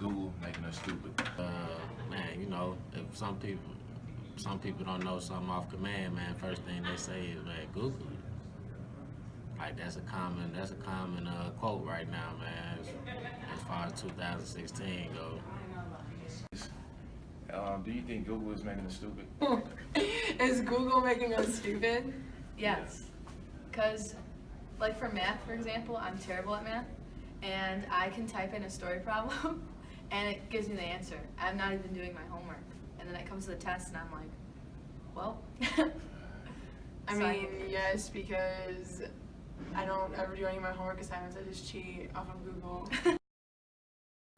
Google making us stupid? Man, you know, if some people don't know something off command, man, first thing they say is, man, Google it. Like that's a common quote right now, man. As far as 2016 goes. Do you think Google is making us stupid? Is Google making us stupid? Yes. Because, like for math, for example, I'm terrible at math, and I can type in a story problem, and it gives me the answer. I'm not even doing my homework. And then it comes to the test, and I'm like, well. I So mean, yes, because I don't ever do any of my homework assignments. I just cheat off of Google.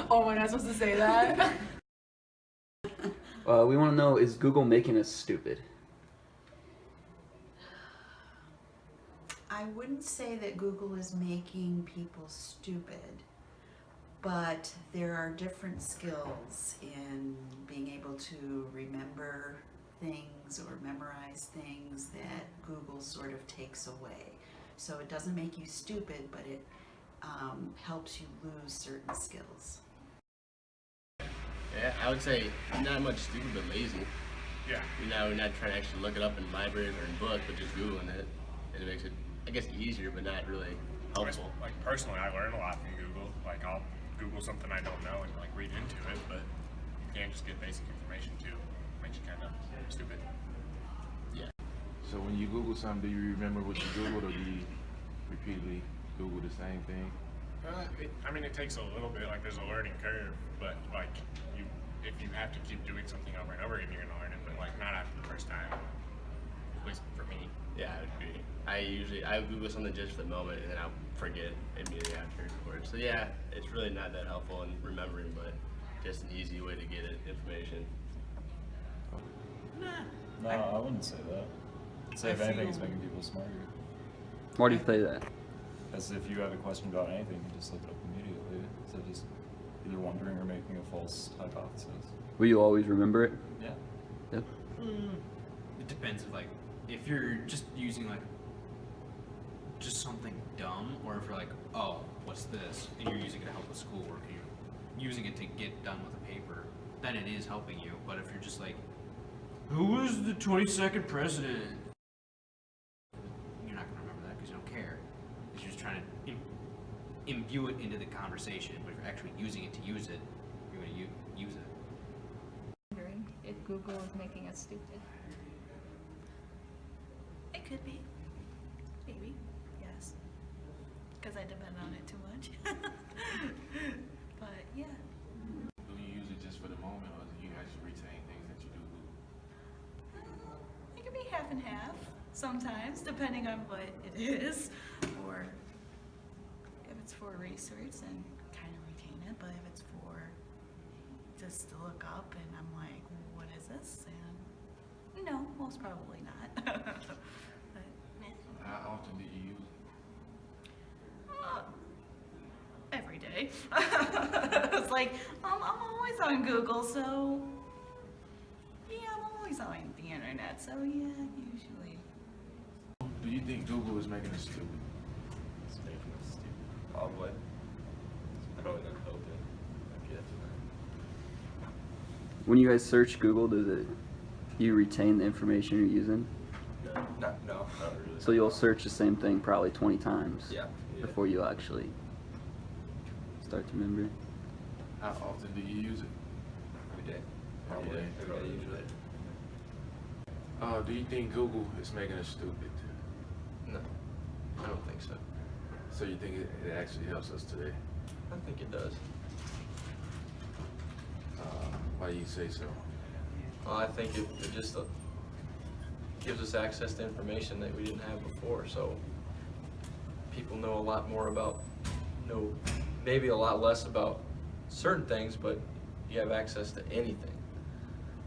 Oh, am I not supposed to say that? We want to know, is Google making us stupid? I wouldn't say that Google is making people stupid, but there are different skills in being able to remember things or memorize things that Google sort of takes away. So it doesn't make you stupid, but it helps you lose certain skills. Yeah, I would say not much stupid, but lazy. Yeah. We're not trying to actually look it up in libraries or in books, but just Googling it. And it makes it, I guess, easier, but not really helpful. Like personally, I learn a lot from Google. Like I'll Google something I don't know and like read into it, but you can't just get basic information too. Makes you kind of stupid. Yeah. So when you Google something, do you remember what you Googled, or do you repeatedly Google the same thing? It takes a little bit. Like there's a learning curve, but like if you have to keep doing something over and over again, you're gonna learn it. But like not after the first time. At least for me. Yeah, I would agree. I Google something just for the moment, and then I'll forget immediately afterwards. So yeah, it's really not that helpful in remembering, but just an easy way to get it, information. No, I wouldn't say that. I'd say if anything, it's making people smarter. Why do you say that? As if you had a question about anything, you just look it up immediately. So just either wondering or making a false hypothesis. Will you always remember it? Yeah. Yep. It depends if you're just using just something dumb, or if you're like, oh, what's this? And you're using it to help with schoolwork, and you're using it to get done with a paper, then it is helping you. But if you're just like, who was the 22nd president? You're not going to remember that because you don't care. Because you're just trying to imbue it into the conversation. But if you're actually using it to use it, you're going to use it. Wondering if Google is making us stupid. It could be. Maybe. Yes. Because I depend on it too much. But yeah. Do you use it just for the moment, or do you actually retain things that you do Google? It can be half and half sometimes, depending on what it is. Or if it's for research, then kind of retain it. But if it's for just to look up and I'm like, what is this? And no, most probably not. But, How often do you use it? every day. It's like, I'm always on Google, so yeah, I'm always on the internet, so yeah, usually. Do you think Google is making us stupid? It's making us stupid. Probably. I really don't hope it. Get to When you guys search Google, you retain the information you're using? that. No, not really. So you'll search the same thing probably 20 times Yeah. before you actually start to remember. How often do you use it? Every day. Every day. Every day usually. Do you think Google is making us stupid? No, I don't think so. So you think it actually helps us today? I think it does. Why do you say so? Well, I think it just gives us access to information that we didn't have before. So people know a lot more about, maybe a lot less about certain things, but you have access to anything.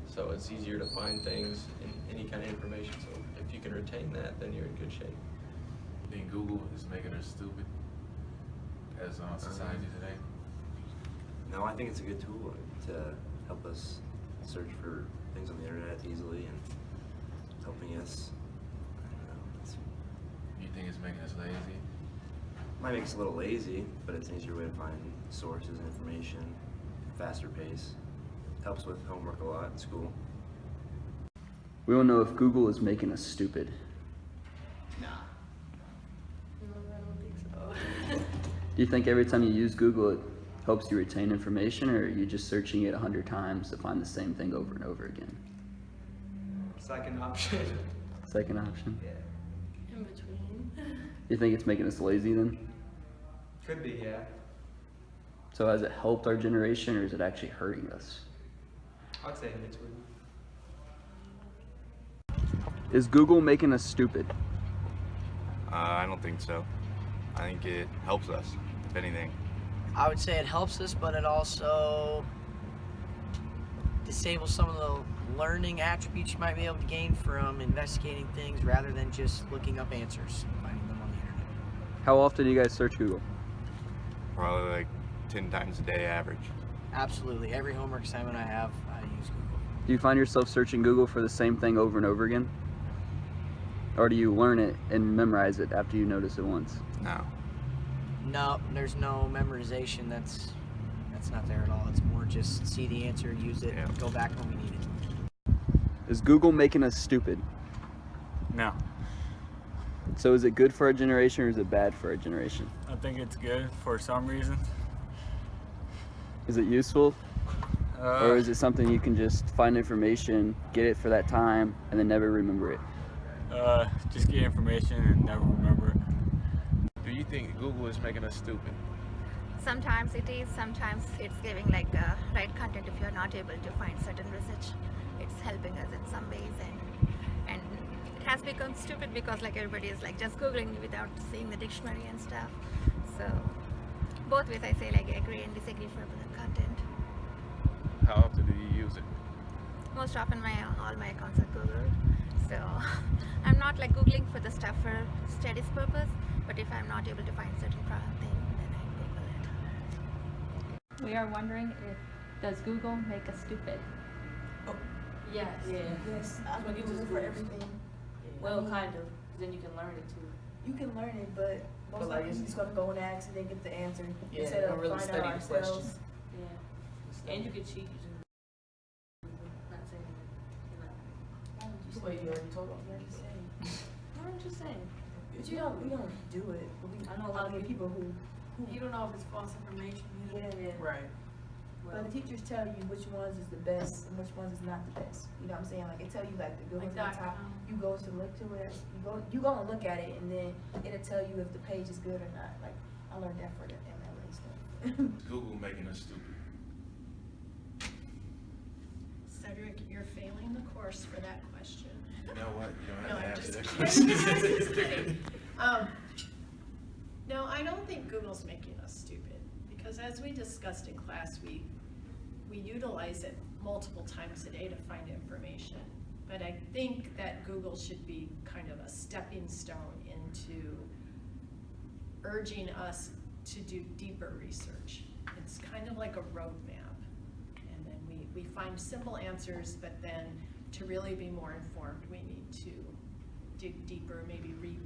So it's easier to find things in any kind of information. So if you can retain that, then you're in good shape. You think Google is making us stupid as society today? No, I think it's a good tool to help us search for things on the internet easily and helping us, I don't know, You think it's making us lazy? might make us a little lazy, but it's an easier way to find sources and information faster pace. Helps with homework a lot at school. We don't know if Google is making us stupid. No, I don't think so. Do you think every time you use Google, it helps you retain information, or are you just searching it 100 times to find the same thing over and over again? Second option. Second option. Yeah. In between. You think it's making us lazy then? Could be, yeah. So has it helped our generation, or is it actually hurting us? I'd say in between. Is Google making us stupid? I don't think so. I think it helps us, if anything. I would say it helps us, but it also disables some of the learning attributes you might be able to gain from investigating things rather than just looking up answers, finding them on the internet. How often do you guys search Google? Probably like 10 times a day average. Absolutely. Every homework assignment I have, I use Google. Do you find yourself searching Google for the same thing over and over again? Or do you learn it and memorize it after you notice it once? No. No, there's no memorization. That's not there at all. It's more just see the answer, use it, go back when we need it. Is Google making us stupid? No. So is it good for our generation, or is it bad for our generation? I think it's good for some reason. Is it useful? Or is it something you can just find information, get it for that time, and then never remember it? Just get information and never remember. Do you think Google is making us stupid? Sometimes it is, sometimes it's giving like right content if you're not able to find certain research. It's helping us in some ways, and it has become stupid because like everybody is like just Googling without seeing the dictionary and stuff. So both ways I say like agree and disagree for the content. How often do you use it? Most often all my accounts are Google. So I'm not like Googling for the stuff for studies purpose, but if I'm not able to find certain thing, then I Google it. We are wondering does Google make us stupid? Yes. Yeah. Yes. I think it's just for Google. everything. Well, kind of. Then you can learn it too. You can learn it, but most like likely you're just gonna go and ask and then get the answer Yeah, instead of don't really finding study out the ourselves. question. Yeah. And you can cheat using Google. Not saying that. Well, you already told them. I'm just saying. I'm just saying. But we don't do it. But I know a lot of people who. You don't know if it's false information. Yeah. Right. But the teachers tell you which ones is the best and which ones is not the best. You know what I'm saying? Like it tell you like the good ones on top. You go to look to it. You go and look at it, and then it'll tell you if the page is good or not. Like I learned that for the MLA stuff. Is Google making us stupid? Cedric, you're failing the course for that question. You know what? You don't No, have I'm to answer just that kidding. question. Just kidding. No, I don't think Google's making us stupid, because as we discussed in class, we utilize it multiple times a day to find information. But I think that Google should be kind of a stepping stone into urging us to do deeper research. It's kind of like a roadmap. And then we find simple answers, but then to really be more informed, we need to dig deeper, maybe read